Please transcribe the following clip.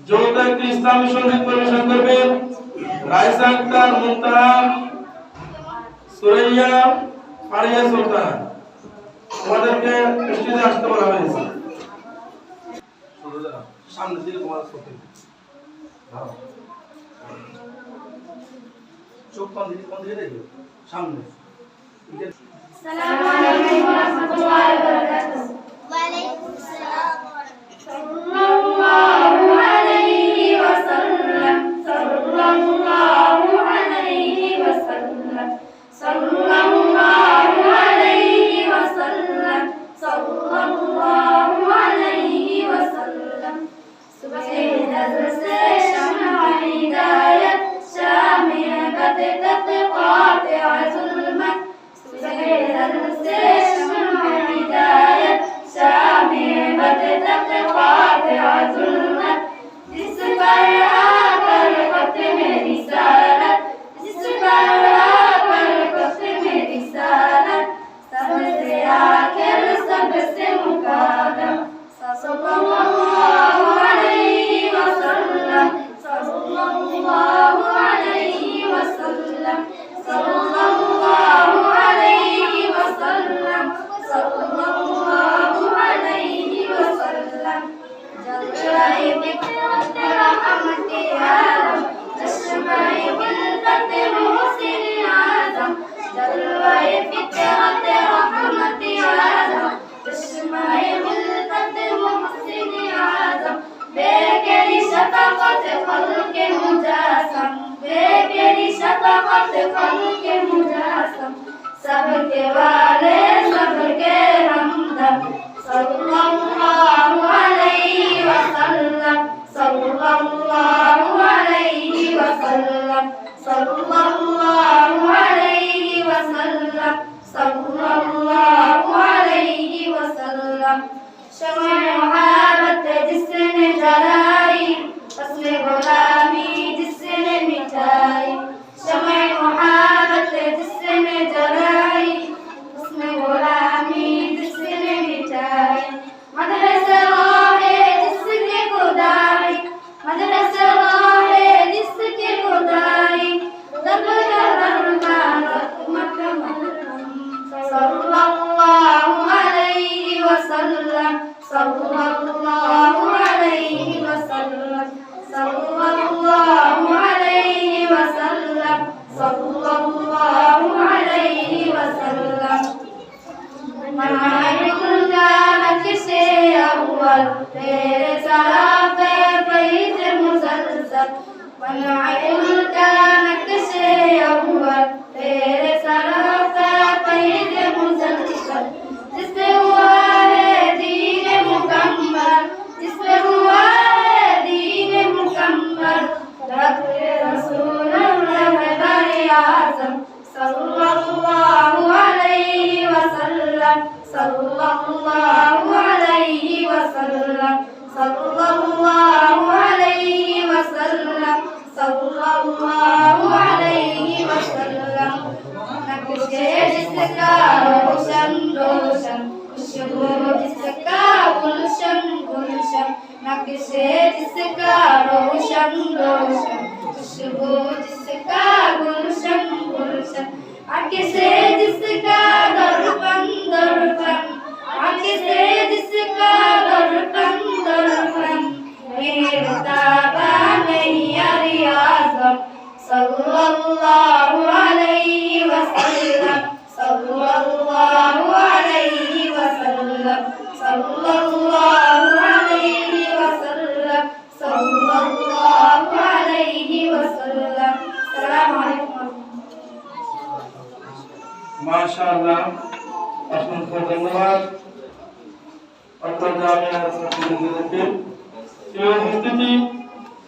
যৌথ একটি ইসলামী সঙ্গীত পরিবেশন করবেন রাইসা আক্তার, মুনতাহা, সুরাইয়া, ফারিয়া সুলতানা। তোমাদেরকে স্টেজে আসতে বলা হয়েছে। সামনে দিকে তোমার চোখ কোন দিকে দেখো? সামনে। আসসালামু আলাইকুম ওয়া রাহমাতুল্লাহি ওয়া বারাকাতুহু। ওয়া আলাইকুম আসসালাম ওয়া রাহমাতুল্লাহি ওয়া বারাকাতুহু। সাল্লাল্লাহু আলাইহি ওয়া সাল্লাম, সাল্লাল্লাহু আলাইহি ওয়া সাল্লাম, সাল্লাল্লাহু আলাইহি ওয়া সাল্লাম। সুবহানাল শামা হিদায়াত শামিয়া বাদত قاطع ظلمك سهل الشمع هداية شامع بدتك قاطع ظلمك جس پر آکر ختم رسالت جس پر آکر ختم رسالت سب سے آخر سب سے مقدم صلی اللہ علیہ وسلم صلی اللہ علیہ وسلم صلی اللہ علیہ وسلم صلی اللہ علیہ وسلم جلوۂ فطرت رحمت عالم چشمۂ خلقت محسن اعظم جلوۂ فطرت رحمت عالم چشمۂ خلقت محسن اعظم بےکری شفقت خلق مجسم بےکری شفقت خلق مجسم سب کے والے سب کے ہمدم صلی اللہ علیہ وسلم صلی اللہ علیہ وسلم صلی اللہ علیہ وسلم صلی اللہ علیہ وسلم شمع محبت جس نے جلائی رسم غلامی جس نے مٹائی شمع محبت جس نے جلائی رسم غلامی جس نے مٹائی مدرسہ راہ جس کے خدائی مدرسہ راہ جس کے خدائی رب کا درمان رحمت مرحم صلی اللہ علیہ وسلم صلی اللہ علیہ وسلم صلی اللہ علیہ وسلم صلی اللہ علیہ وسلم منائل جانت سے اول تیرے طرف فیض مسلسل منائل جانت سے اول تیرے طرف فیض مسلسل جس سے ہوا ہے دین مکمل جس سے ہوا ہے دین مکمل رسول رہبر اعظم صلی اللہ علیہ وسلم صلی اللہ علیہ وسلم صلی اللہ علیہ وسلم صلی اللہ علیہ وسلم نقشے جس کا روشن روشن خوشبو جس کا گلشن گلشن نقشے جس کا روشن روشن خوشبو جس کا گلشن گلشن آنکھ سے جس کا درپن درپن آنکھ سے جس کا درپن درپن میرے تابع نہیں اعظم صلی اللہ علیہ وسلم صلی اللہ علیہ وسلم صلی اللہ علیہ وسلم صلی اللہ علیہ وسلم السلام علیکم মাশাআল্লাহ, অসংখ্য ধন্যবাদ আপনাদের। আমি উপস্থিতি